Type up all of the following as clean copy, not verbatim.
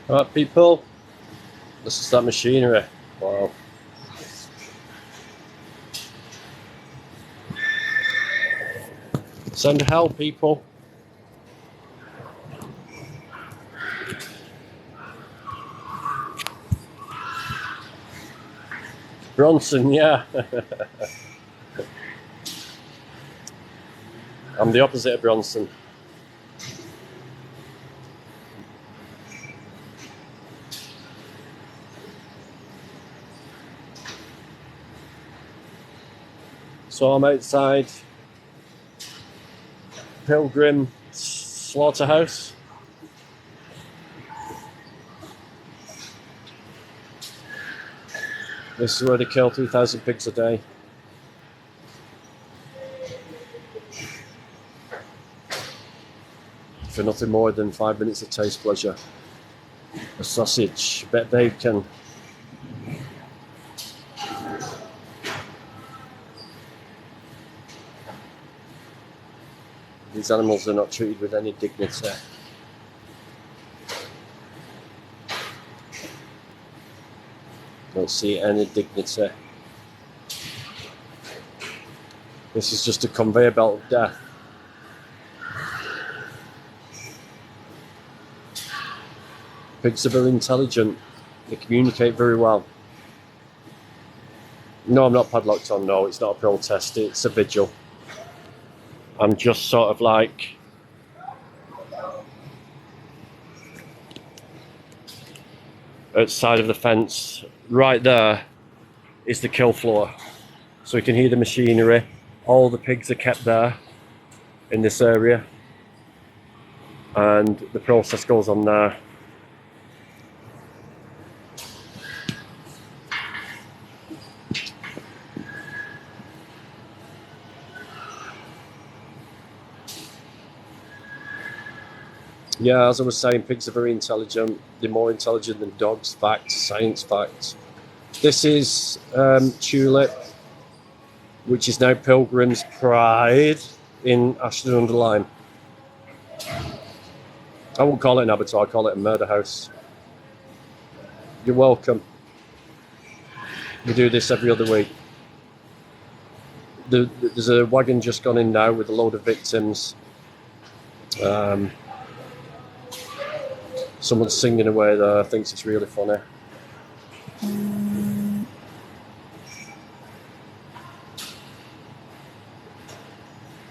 Right, people, this is that machinery. Wow. Send help, people. Bronson, yeah. I'm the opposite of Bronson. So I'm outside Pilgrim Slaughterhouse. This is where they kill 3,000 pigs a day. For nothing more than 5 minutes of taste pleasure. A sausage, a bit of bacon. These animals are not treated with any dignity. Don't see any dignity. This is just a conveyor belt of death. Pigs are very intelligent. They communicate very well. No, I'm not padlocked on. No, it's not a protest. It's a vigil. I'm just sort of like outside of the fence. Right there is the kill floor. So you can hear the machinery. All the pigs are kept there in this area. And the process goes on there. Yeah, as I was saying, pigs are very intelligent. They're more intelligent than dogs. Facts, science facts. This is Tulip, which is now Pilgrim's Pride in Ashton-under-Lyne. I won't call it an abattoir, I call it a murder house. You're welcome. We do this every other week. There's a wagon just gone in now with a load of victims. Someone's singing away there, thinks it's really funny.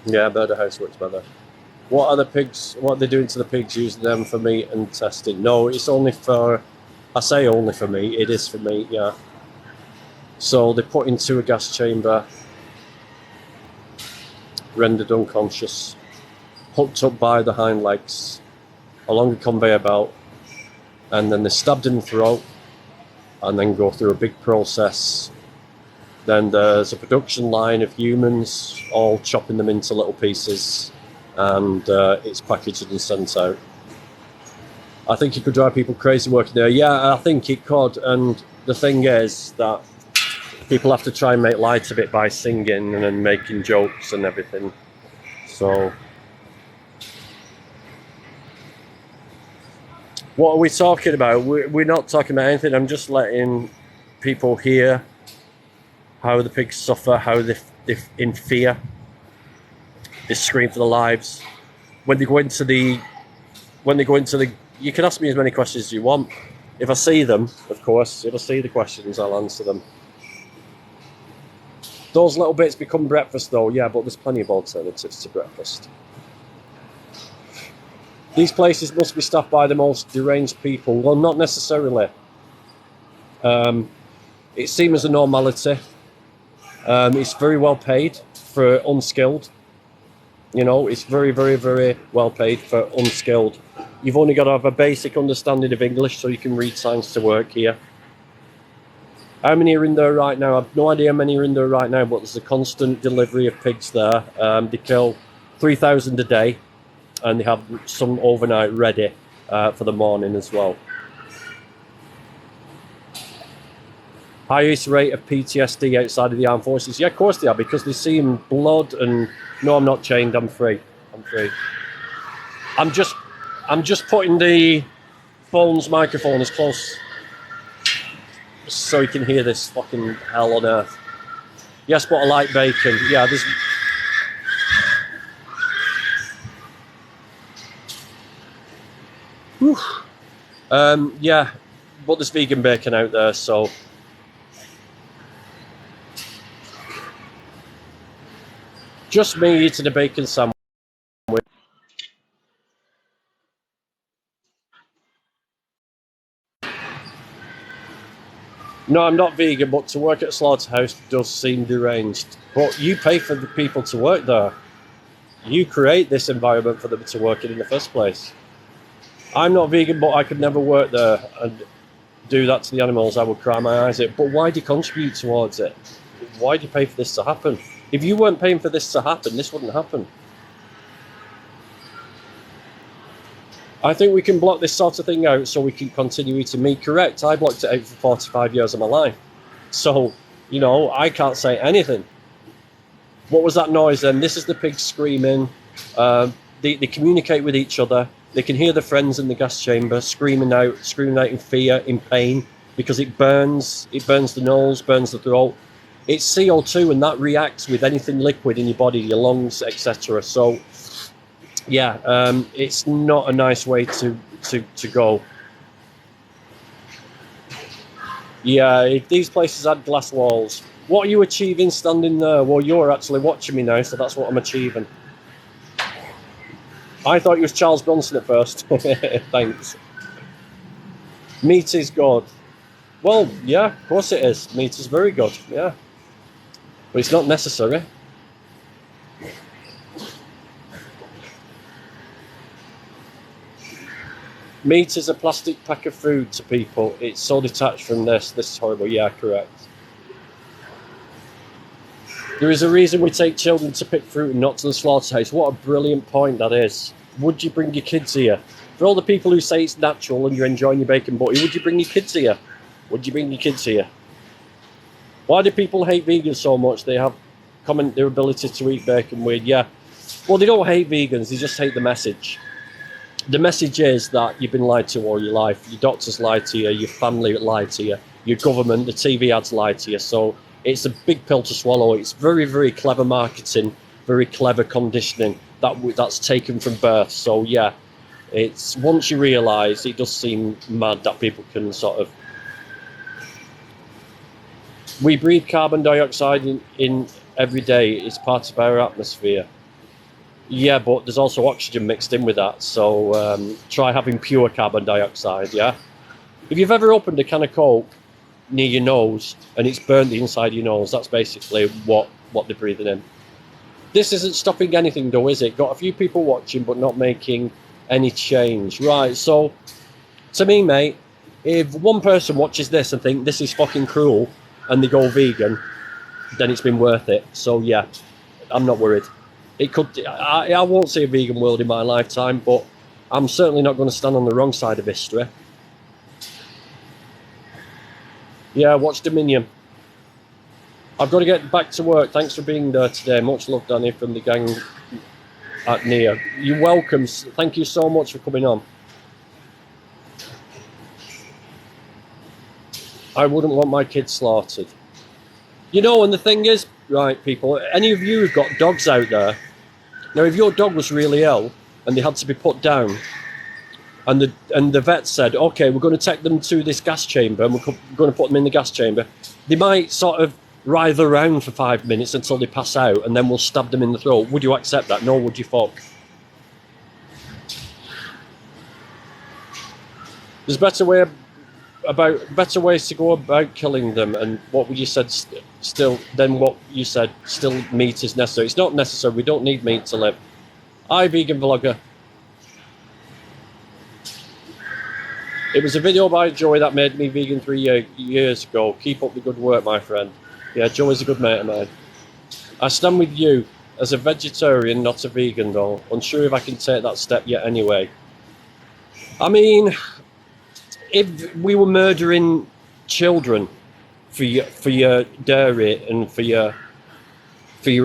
Yeah, murder house works better. What are the pigs, what are they doing to the pigs, using them for meat and testing? No, it's only for, I say only for meat, it is for meat, yeah. So they're put into a gas chamber, rendered unconscious, hooked up by the hind legs, along a conveyor belt, and then they're stabbed in the throat and then go through a big process. Then there's a production line of humans all chopping them into little pieces, and it's packaged and sent out. I think it could drive people crazy working there. Yeah, I think it could, and the thing is that people have to try and make light of it by singing and then making jokes and everything. So what are we talking about? We're not talking about anything. I'm just letting people hear how the pigs suffer, how they're in fear. They scream for their lives. When they go into the, you can ask me as many questions as you want. If I see them, of course, if I see the questions, I'll answer them. Those little bits become breakfast though, yeah, but there's plenty of alternatives to breakfast. These places must be staffed by the most deranged people. Well, not necessarily. It seems as a normality. It's very well paid for unskilled. You know, it's very, very, very well paid for unskilled. You've only got to have a basic understanding of English so you can read signs to work here. How many are in there right now? I've no idea how many are in there right now, but there's a constant delivery of pigs there. They kill 3,000 a day, and they have some overnight ready for the morning as well. Highest rate of PTSD outside of the armed forces? Yeah, of course they are, because they're seeing blood and... No, I'm not chained, I'm free. I'm free. I'm just putting the phone's microphone as close so you can hear this fucking hell on earth. Yes, but I like bacon. Yeah, there's... Whew. Yeah, but there's vegan bacon out there, so... Just me eating a bacon sandwich. No, I'm not vegan, but to work at a slaughterhouse does seem deranged. But you pay for the people to work there. You create this environment for them to work in the first place. I'm not vegan, but I could never work there and do that to the animals. I would cry my eyes out. But why do you contribute towards it? Why do you pay for this to happen? If you weren't paying for this to happen, this wouldn't happen. I think we can block this sort of thing out so we can continue eating meat. Correct, I blocked it out for 45 years of my life. So, you know, I can't say anything. What was that noise then? This is the pigs screaming. They communicate with each other. They can hear their friends in the gas chamber screaming out in fear, in pain, because it burns the nose, burns the throat. It's CO2 and that reacts with anything liquid in your body, your lungs, etc. So, yeah, it's not a nice way to go. Yeah, if these places had glass walls, what are you achieving standing there? Well, you're actually watching me now, so that's what I'm achieving. I thought it was Charles Bronson at first. Thanks. Meat is good. Well, yeah, of course it is. Meat is very good, yeah. But it's not necessary. Meat is a plastic pack of food to people. It's so detached from this. This is horrible. Yeah, correct. There is a reason we take children to pick fruit and not to the slaughterhouse. What a brilliant point that is. Would you bring your kids here? For all the people who say it's natural and you're enjoying your bacon butty, would you bring your kids here? Would you bring your kids here? Why do people hate vegans so much? They have their ability to eat bacon weird. Yeah. Well, they don't hate vegans. They just hate the message. The message is that you've been lied to all your life. Your doctors lied to you. Your family lied to you. Your government, the TV ads lied to you. So it's a big pill to swallow. It's very, very clever marketing, very clever conditioning that's taken from birth. So yeah, it's once you realise, it does seem mad that people can sort of... We breathe carbon dioxide in every day. It's part of our atmosphere. Yeah, but there's also oxygen mixed in with that. So try having pure carbon dioxide, yeah? If you've ever opened a can of Coke near your nose and it's burnt the inside of your nose, that's basically what they're breathing in. This isn't stopping anything though, is it? Got a few people watching but not making any change. Right, so to me, mate, if one person watches this and think this is fucking cruel and they go vegan, then it's been worth it. So yeah, I'm not worried. It could. I won't see a vegan world in my lifetime, but I'm certainly not going to stand on the wrong side of history. Yeah, watch Dominion. I've got to get back to work. Thanks for being there today. Much love, Danny, from the gang at Nia. You're welcome. Thank you so much for coming on. I wouldn't want my kids slaughtered. You know, and the thing is, right, people, any of you who've got dogs out there, now if your dog was really ill and they had to be put down, and the vet said, okay, we're going to take them to this gas chamber and we're going to put them in the gas chamber, they might sort of writhe around for 5 minutes until they pass out and then we'll stab them in the throat. Would you accept that? No, would you fuck? There's better ways to go about killing them, and what you said still meat is necessary. It's not necessary. We don't need meat to live. Hi, vegan vlogger. It was a video by Joey that made me vegan 3 years ago. Keep up the good work, my friend. Yeah, Joey's a good mate of mine. I stand with you as a vegetarian, not a vegan though. Unsure if I can take that step yet anyway. I mean, if we were murdering children for your dairy and for your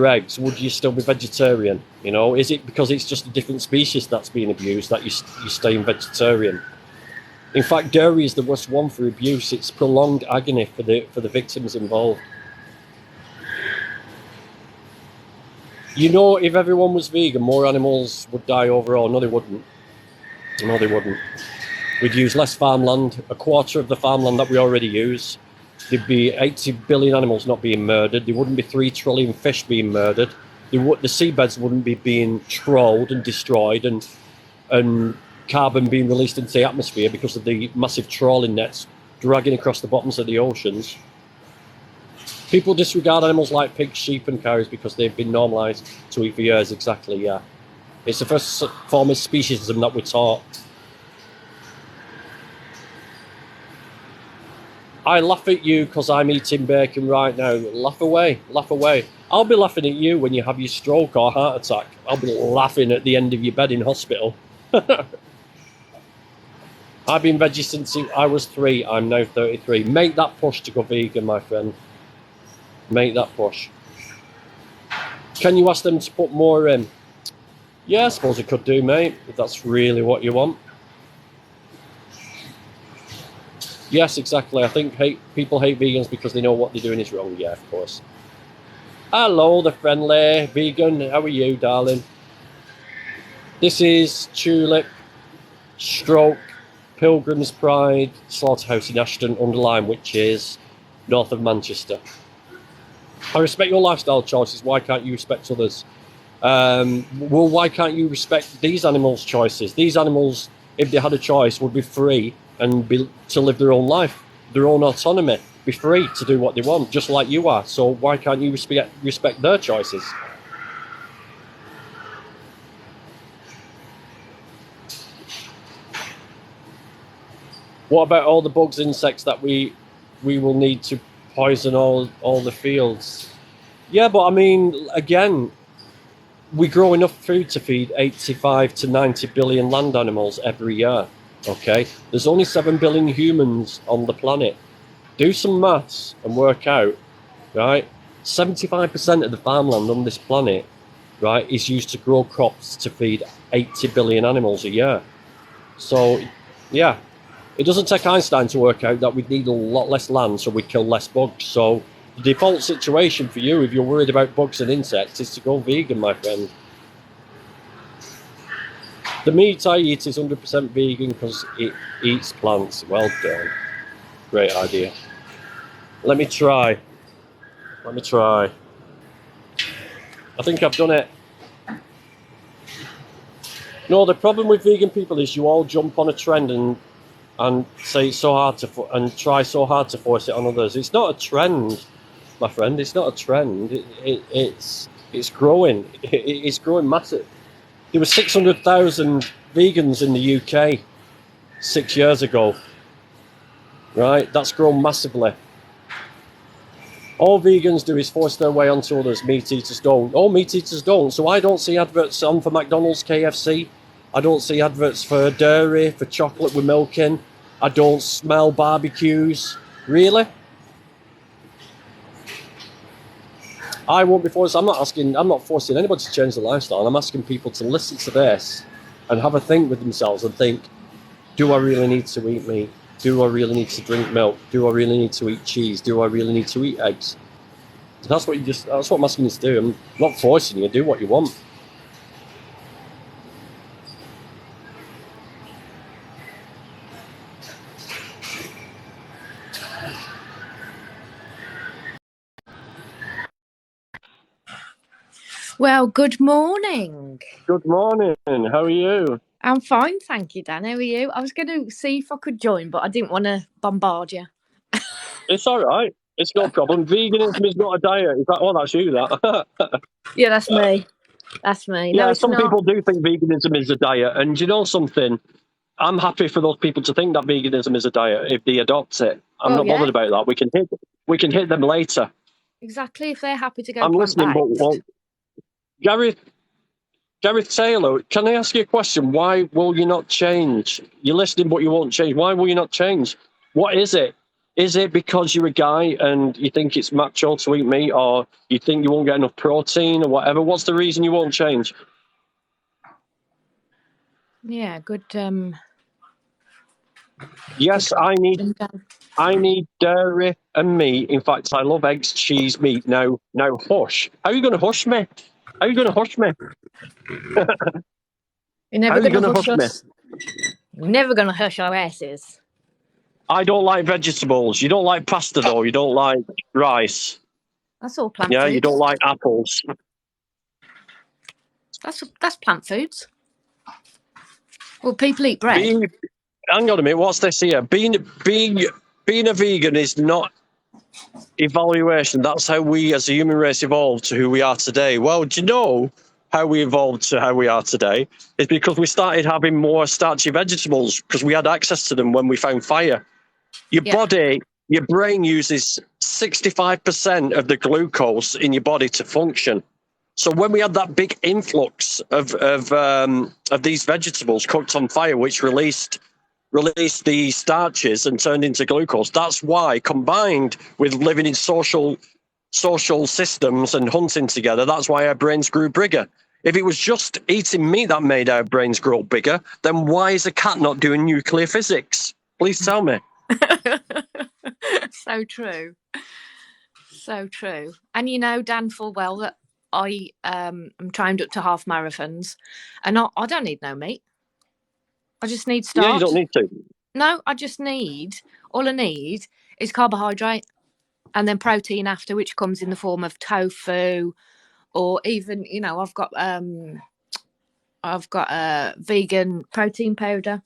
eggs, would you still be vegetarian? You know, is it because it's just a different species that's being abused that you staying vegetarian? In fact, dairy is the worst one for abuse. It's prolonged agony for the victims involved. You know, if everyone was vegan, more animals would die overall. No, they wouldn't. No, they wouldn't. We'd use less farmland, a quarter of the farmland that we already use. There'd be 80 billion animals not being murdered. There wouldn't be 3 trillion fish being murdered. The seabeds wouldn't be being trawled and destroyed, and carbon being released into the atmosphere because of the massive trawling nets dragging across the bottoms of the oceans. People disregard animals like pigs, sheep and cows because they've been normalised to eat for years. Exactly, yeah. It's the first form of speciesism that we're taught. I laugh at you because I'm eating bacon right now. Laugh away, laugh away. I'll be laughing at you when you have your stroke or heart attack. I'll be laughing at the end of your bed in hospital. I've been veggie since I was 3. I'm now 33. Make that push to go vegan, my friend. Make that push. Can you ask them to put more in? Yeah, I suppose I could do, mate, if that's really what you want. Yes, exactly. I think people hate vegans because they know what they're doing is wrong. Yeah, of course. Hello, the friendly vegan. How are you, darling? This is Tulip, Stroke, Pilgrim's Pride, Slaughterhouse in Ashton-under-Lyne, which is north of Manchester. I respect your lifestyle choices. Why can't you respect others? Well, why can't you respect these animals' choices? These animals, if they had a choice, would be free and to live their own life, their own autonomy, be free to do what they want, just like you are. So why can't you respect their choices? What about all the bugs, insects that we will need to poison all the fields? Yeah, but I mean, again, we grow enough food to feed 85 to 90 billion land animals every year. Okay, there's only 7 billion humans on the planet. Do some maths and work out, right? 75% of the farmland on this planet, right, is used to grow crops to feed 80 billion animals a year. So, yeah, it doesn't take Einstein to work out that we'd need a lot less land so we'd kill less bugs. So the default situation for you, if you're worried about bugs and insects, is to go vegan, my friend. The meat I eat is 100% vegan because it eats plants. Well done. Great idea. Let me try. I think I've done it. No, the problem with vegan people is you all jump on a trend and say it's so hard and try so hard to force it on others. It's not a trend, my friend. It's not a trend. It's growing. It's growing massive. There were 600,000 vegans in the UK 6 years ago. Right? That's grown massively. All vegans do is force their way onto others. Meat eaters don't. All meat eaters don't. So I don't see adverts on for McDonald's, KFC. I don't see adverts for dairy, for chocolate with milk in. I don't smell barbecues. Really? I won't be forced. I'm not forcing anybody to change their lifestyle. I'm asking people to listen to this and have a think with themselves and think, do I really need to eat meat? Do I really need to drink milk? Do I really need to eat cheese? Do I really need to eat eggs? That's what I'm asking you to do. I'm not forcing you. Do what you want. Well, good morning. Good morning. How are you? I'm fine, thank you, Dan. How are you? I was going to see if I could join, but I didn't want to bombard you. It's all right. It's no problem. Veganism is not a diet. It's like, oh, that's you, that. Yeah, that's me. That's me. Yeah, No, it's some not. people do think veganism is a diet. And you know something? I'm happy for those people to think that veganism is a diet if they adopt it. I'm not bothered about that. We can hit them later. Exactly, if they're happy to go I'm listening, but Gareth Taylor, can I ask you a question? Why will you not change? You're listening, but you won't change. Why will you not change? What is it? Is it because you're a guy and you think it's macho to eat meat, or you think you won't get enough protein, or whatever? What's the reason you won't change? Yeah, good Yes, I need dairy and meat. In fact, I love eggs, cheese, meat. Now hush. How are you going to hush me? How are you going to hush me? You're never How are you going to going to hush hush me? us. You're never going to hush our asses. I don't like vegetables. You don't like pasta, though. You don't like rice. That's all plant Yeah, foods. you don't like apples. That's plant foods. Well, people eat bread. Hang on a minute. What's this here? Being a vegan is not evaluation. That's how we, as a human race, evolved to who we are today. Well, do you know how we evolved to how we are today? It's because we started having more starchy vegetables because we had access to them when we found fire. Your brain uses 65% of the glucose in your body to function. So when we had that big influx of these vegetables cooked on fire, which released the starches and turned into glucose, that's why, combined with living in social systems and hunting together, that's why our brains grew bigger. If it was just eating meat that made our brains grow bigger, then why is a cat not doing nuclear physics? Please tell me. So true. So true. And you know, Dan, full well that I am trained up to half marathons, and I don't need no meat. I just need starch. Yeah, you don't need to. No, all I need is carbohydrate and then protein after, which comes in the form of tofu, or even, you know, I've got a vegan protein powder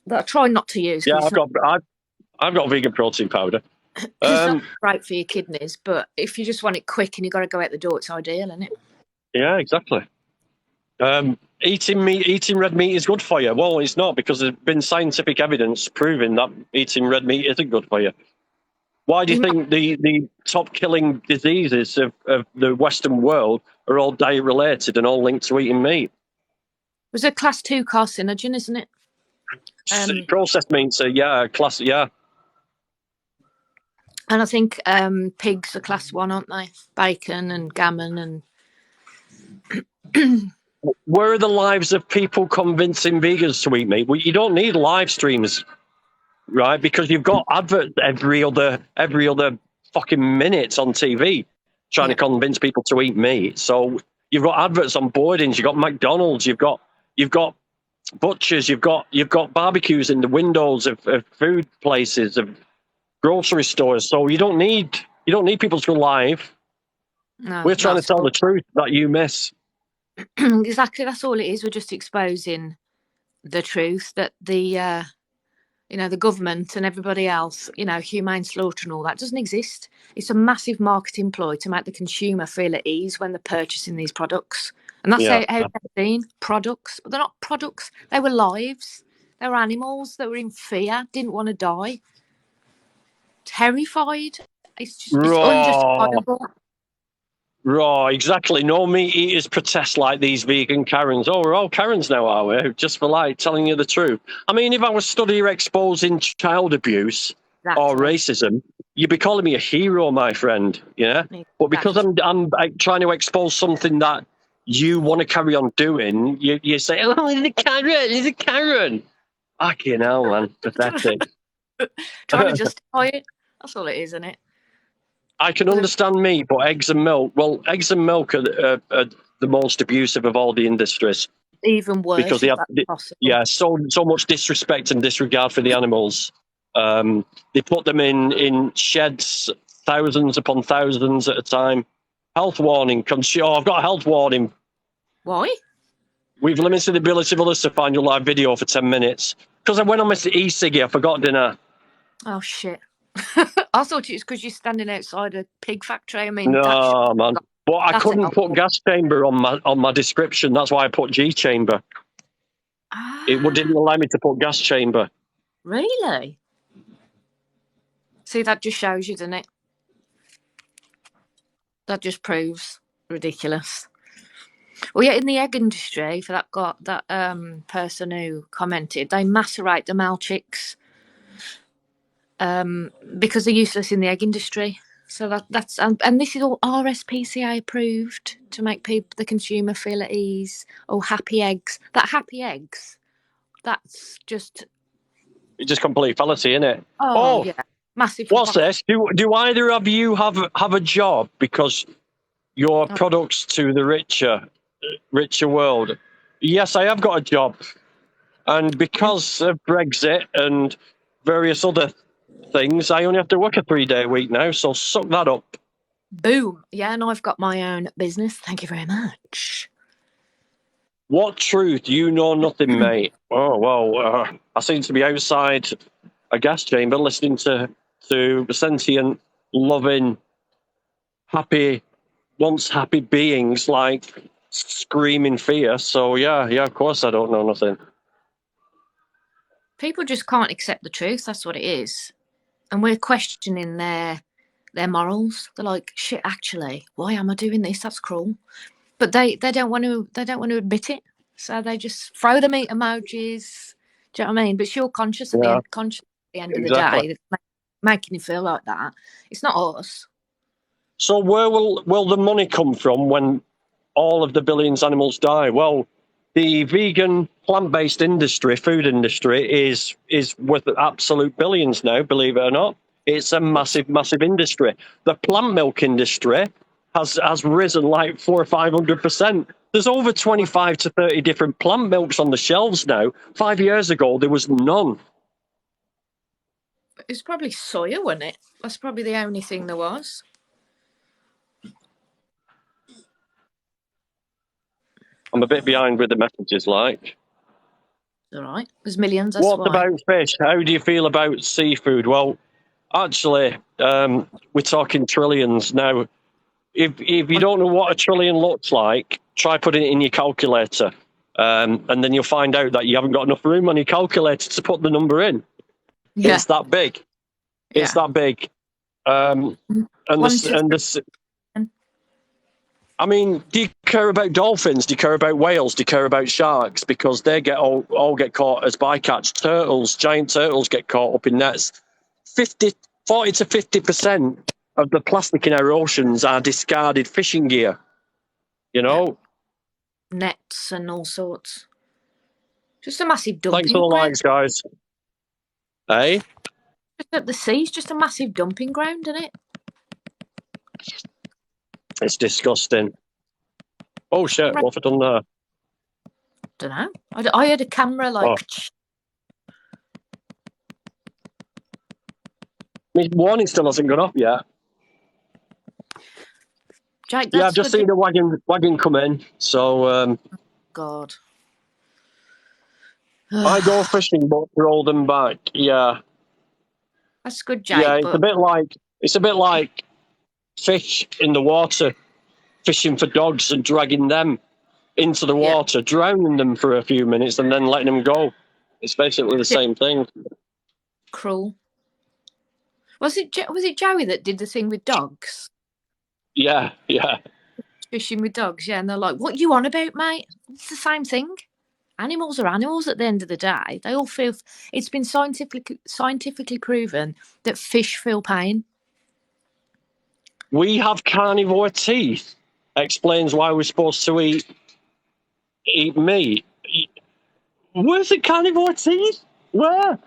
that I try not to use. Yeah, I've got vegan protein powder. It's not great for your kidneys, but if you just want it quick and you've got to go out the door, it's ideal, isn't it? Yeah, exactly. Eating red meat is good for you. Well, it's not, because there's been scientific evidence proving that eating red meat isn't good for you. Why do you think the top killing diseases of the Western world are all diet related and all linked to eating meat? It was a class 2 carcinogen, isn't it? Processed meats are class, yeah. And I think pigs are class 1, aren't they? Bacon and gammon and. Where are the lives of people convincing vegans to eat meat? Well, you don't need live streams, right? Because you've got adverts every other fucking minute on TV trying to convince people to eat meat. So you've got adverts on boardings, you've got McDonald's, you've got butchers, you've got barbecues in the windows of food places, of grocery stores. So you don't need people to go live. No, we're trying to tell the truth that you miss. Exactly, that's all it is. We're just exposing the truth that the government and everybody else, humane slaughter and all that doesn't exist. It's a massive marketing ploy to make the consumer feel at ease when they're purchasing these products. And that's how they're seen, products. But they're not products. They were lives. They were animals that were in fear, didn't want to die, terrified. It's unjustifiable. Right, exactly. No meat eaters protest like these vegan Karens. Oh, we're all Karens now, are we? Just for telling you the truth. I mean, if I was studying exposing child abuse or racism, you'd be calling me a hero, my friend. Yeah, but because I'm trying to expose something that you want to carry on doing, you say, "Oh, he's a Karen. He's a Karen." Fucking hell, man, pathetic. Trying to justify it. That's all it is, isn't it? I can understand meat, but eggs and milk. Well, eggs and milk are the most abusive of all the industries. Even worse, because they have so much disrespect and disregard for the animals. They put them in sheds, thousands upon thousands at a time. Health warning. I've got a health warning. Why? We've limited the ability of others to find your live video for 10 minutes. Because I went on my e-ciggy, I forgot dinner. Oh, shit. I thought it was because you're standing outside a pig factory. I mean, no, man. But I couldn't put gas chamber on my description. That's why I put G chamber. It didn't allow me to put gas chamber. Really? See, that just shows you, doesn't it? That just proves ridiculous. Well, yeah, in the egg industry, for that person who commented, they macerate the male chicks because they're useless in the egg industry. So that's and this is all RSPCA approved to make the consumer feel at ease. Oh, happy eggs. That happy eggs, that's just It's just complete fallacy, isn't it? Oh, yeah, massive. What's this? Do either of you have a job because you're products to the richer world? Yes, I have got a job, and because of Brexit and various other things, I only have to work a 3-day week now. So suck that up. Boom. Yeah, and I've got my own business. Thank you very much. What truth? You know nothing, mate. Oh well, I seem to be outside a gas chamber listening to sentient, loving, once happy beings like screaming fear. So yeah, of course I don't know nothing. People just can't accept the truth. That's what it is, and we're questioning their morals. They're like, shit. Actually, why am I doing this? That's cruel. But they don't want to admit it. So they just throw the meat emojis. Do you know what I mean? But it's your conscience at the end of the day that's making you feel like that. It's not us. So where will the money come from when all of the billions of animals die? Well, the vegan plant-based industry, food industry, is worth absolute billions now, believe it or not. It's a massive, massive industry. The plant milk industry has risen like 400 or 500%. There's over 25 to 30 different plant milks on the shelves now. 5 years ago, there was none. It's probably soya, wasn't it? That's probably the only thing there was. I'm a bit behind with the messages, like. All right. There's millions. What about fish? How do you feel about seafood? Well, actually, we're talking trillions now. If you don't know what a trillion looks like, try putting it in your calculator, and then you'll find out that you haven't got enough room on your calculator to put the number in. Yeah. It's that big. It's that big. I mean, do you care about dolphins? Do you care about whales? Do you care about sharks? Because they all get caught as bycatch. Turtles, giant turtles get caught up in nets. 40 to 50% of the plastic in our oceans are discarded fishing gear. You know? Nets and all sorts. Just a massive dumping. Thanks for the likes, guys. Hey? Just at the sea's just a massive dumping ground, isn't it? It's disgusting. Oh shit! What have I done there? Don't know. I had a camera like. My warning still hasn't gone off yet. Jake, I've just seen the wagon come in. So. God. I go fishing, but roll them back. Yeah. That's good, Jake. Yeah, it's a bit like fish in the water, fishing for dogs and dragging them into the water, drowning them for a few minutes and then letting them go. It's basically the same thing. Cruel. Was it Joey that did the thing with dogs? Yeah. Fishing with dogs, yeah, and they're like, "What you on about, mate? It's the same thing. Animals are animals at the end of the day. They all feel. It's been scientifically proven that fish feel pain. We have carnivore teeth. Explains why we're supposed to eat meat. Where's the carnivore teeth? Where?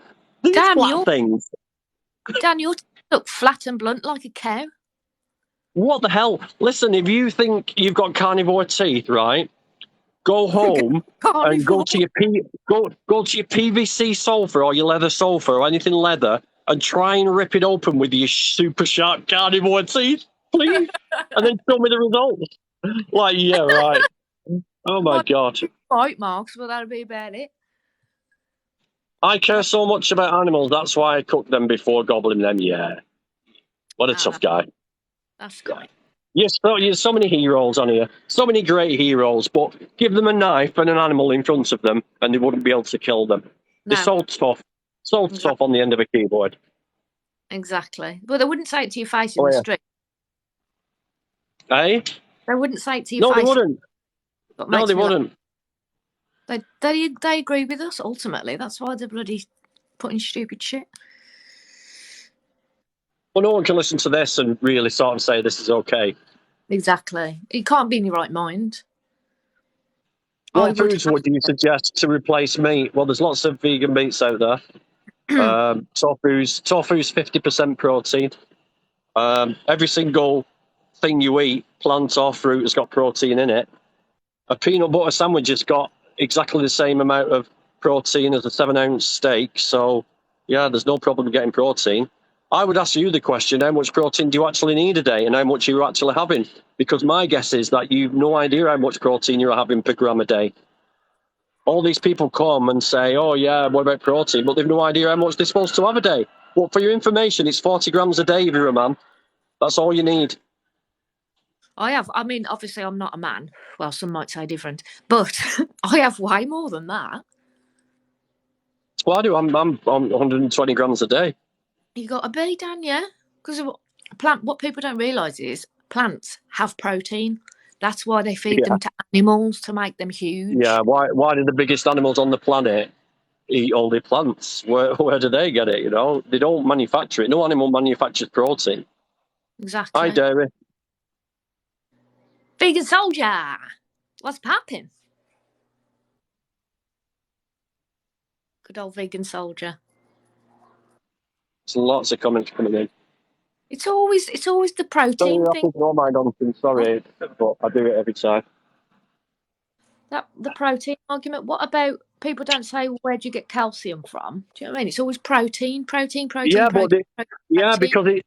These flat things. Dan, your teeth look flat and blunt like a cow. What the hell? Listen, if you think you've got carnivore teeth, right? Go home and go to your PVC sofa or your leather sofa or anything leather and try and rip it open with your super sharp carnivore teeth, please, and then show me the results. Like, yeah, right. Oh my God. Bite marks, but that'll be about it. I care so much about animals. That's why I cook them before gobbling them. Yeah. What a tough guy. That's good. Yes, so many heroes on here. So many great heroes, but give them a knife and an animal in front of them and they wouldn't be able to kill them. No. They're so tough. So tough on the end of a keyboard. Exactly. But they wouldn't say it to your face in the street. Eh? They wouldn't say it to your face. No, they wouldn't. No, they wouldn't. They agree with us, ultimately. That's why they're bloody putting stupid shit. Well, no one can listen to this and really sort of say this is okay. Exactly. You can't be in your right mind. What foods would you suggest to replace meat? Well, there's lots of vegan meats out there. Tofu's 50% protein. Every single thing you eat, plant or fruit, has got protein in it. A peanut butter sandwich has got exactly the same amount of protein as a 7-ounce steak. So, yeah, there's no problem getting protein. I would ask you the question, how much protein do you actually need a day and how much are you actually having? Because my guess is that you've no idea how much protein you're having per gram a day. All these people come and say, oh, yeah, what about protein? But they've no idea how much they're supposed to have a day. But for your information, it's 40 grams a day if you're a man. That's all you need. I mean, obviously I'm not a man. Well, some might say different, but I have way more than that. Well, I do. I'm on 120 grams a day. You got a belly, Dan, yeah? Because what people don't realise is plants have protein. That's why they feed them to animals to make them huge. Yeah, why do the biggest animals on the planet eat all the plants? Where do they get it, you know? They don't manufacture it. No animal manufactures protein. Exactly. Hi, dairy. Vegan soldier! What's popping? Good old vegan soldier. There's lots of comments coming in. It's always the protein thing. No mind on things, sorry, but I do it every time. The protein argument. What about people don't say, well, where do you get calcium from? Do you know what I mean? It's always protein. Yeah, because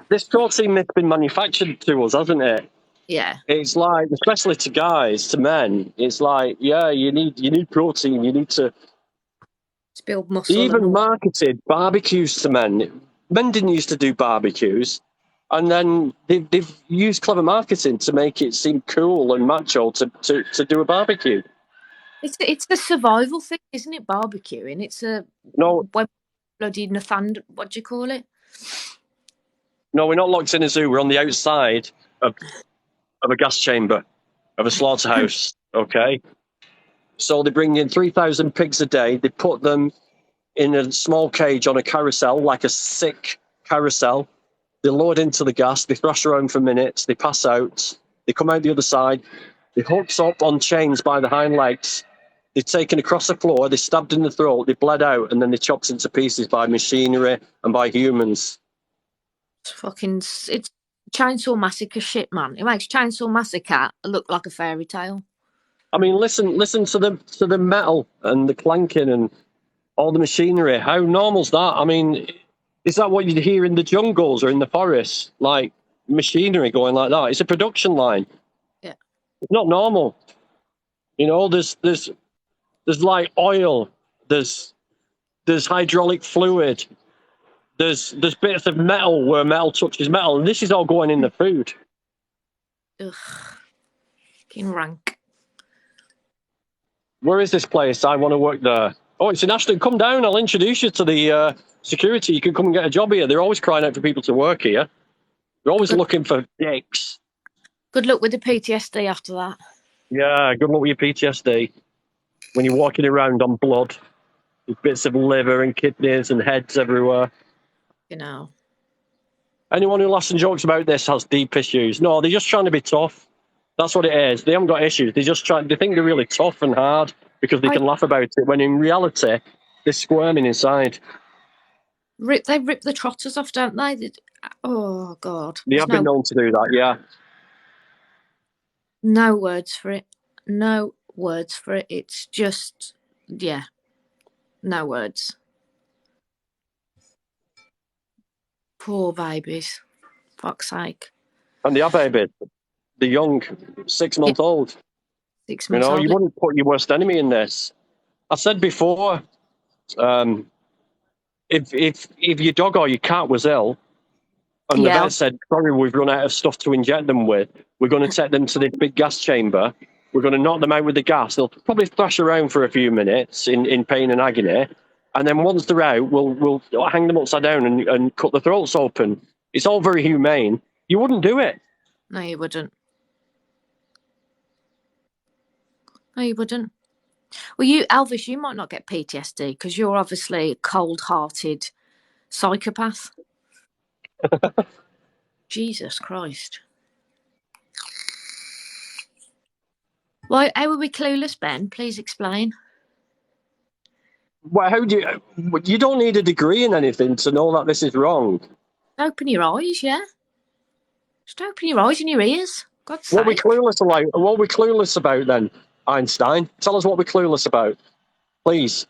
this protein has been manufactured to us, hasn't it? Yeah. It's like, especially to guys, to men, it's like, yeah, you need protein. You need to build muscle. They even marketed barbecues to men. Men didn't used to do barbecues. And then they've used clever marketing to make it seem cool and macho to do a barbecue. It's a survival thing, isn't it? Barbecuing. It's a bloody Nathand. What do you call it? No, we're not locked in a zoo. We're on the outside of a gas chamber, of a slaughterhouse. Okay. So they bring in 3,000 pigs a day. They put them in a small cage on a carousel, like a sick carousel. They load into the gas, they thrash around for minutes, they pass out, they come out the other side, they're hooked up on chains by the hind legs, they're taken across the floor, they're stabbed in the throat, they bled out, and then they're chopped into pieces by machinery and by humans. It's Chainsaw Massacre shit, man. It makes Chainsaw Massacre look like a fairy tale. I mean, listen to the metal and the clanking and all the machinery. How normal's that? I mean, is that what you'd hear in the jungles or in the forests? Like machinery going like that? It's a production line. Yeah. It's not normal. You know, there's like oil, there's hydraulic fluid, there's bits of metal where metal touches metal, and this is all going in the food. Ugh. Fucking rank. Where is this place? I want to work there. Oh, it's in Ashton. Come down. I'll introduce you to the security. You can come and get a job here. They're always crying out for people to work here. They're always looking for dicks. Good luck with the PTSD after that. Yeah, good luck with your PTSD. When you're walking around on blood, with bits of liver and kidneys and heads everywhere. You know. Anyone who laughs and jokes about this has deep issues. No, they're just trying to be tough. That's what it is. They haven't got issues. They think they're really tough and hard because they can laugh about it, when in reality, they're squirming inside. They rip the trotters off, don't they? Oh, God. They have been known to do that, yeah. No words for it. No words for it. It's just, yeah. No words. Poor babies. Fuck's sake. And they are babies. The young, 6-month-old. 6 months old. You wouldn't put your worst enemy in this. I said before, if your dog or your cat was ill, and the vet said, sorry, we've run out of stuff to inject them with, we're going to take them to this big gas chamber, we're going to knock them out with the gas, they'll probably thrash around for a few minutes in pain and agony, and then once they're out, we'll hang them upside down and cut the throats open. It's all very humane. You wouldn't do it. No, you wouldn't. No, you wouldn't. Well, Elvis, you might not get PTSD because you're obviously a cold-hearted psychopath. Jesus Christ. Why? How are we clueless, Ben? Please explain. Well, how do you don't need a degree in anything to know that this is wrong. Open your eyes, yeah. Just open your eyes and your ears. God's What we sake. clueless about? What we clueless about then, Einstein? Tell us what we're clueless about, please.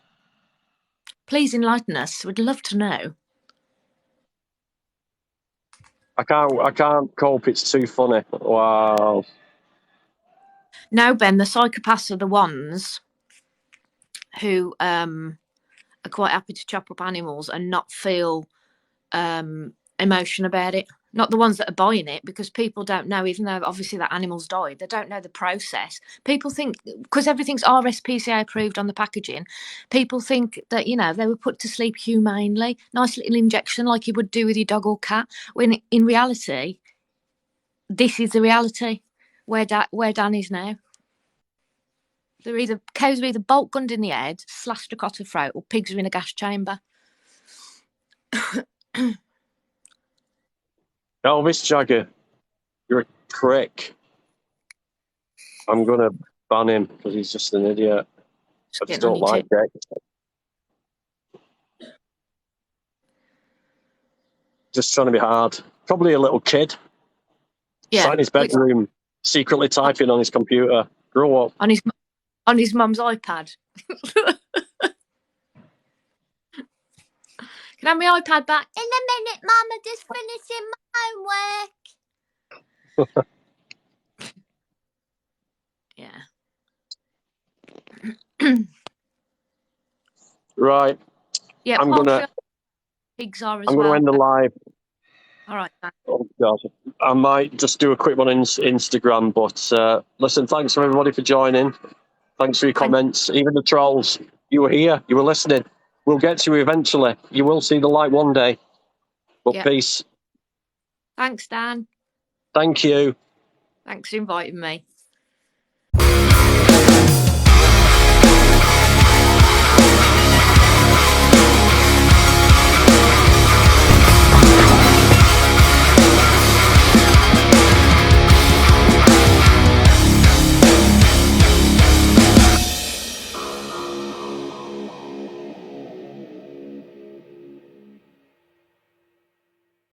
Please enlighten us. We'd love to know. I can't cope. It's too funny. Wow. No, Ben, the psychopaths are the ones who are quite happy to chop up animals and not feel emotion about it. Not the ones that are buying it, because people don't know, even though obviously that animal's died, they don't know the process. People think, because everything's RSPCA approved on the packaging, people think that, you know, they were put to sleep humanely, nice little injection like you would do with your dog or cat, when in reality, this is the reality where Dan is now. Cows are either bolt gunned in the head, slashed across the throat, or pigs are in a gas chamber. Elvis Jagger, you're a prick. I'm gonna ban him because he's just an idiot. I just don't like it. Just trying to be hard. Probably a little kid. Yeah. Sat in his bedroom, secretly typing on his computer. Grow up. On his mum's iPad. Can I have my iPad back? In a minute, Mum. I'm just finishing my homework. Yeah. Right. Yeah. I'm gonna pigs are as I'm well. gonna end the live. All right. Oh God. I might just do a quick one on Instagram, but listen, thanks for everybody for joining. Thanks for your comments. Even the trolls, you were here, you were listening. We'll get to you eventually. You will see the light one day. But peace. Thanks, Dan. Thank you. Thanks for inviting me.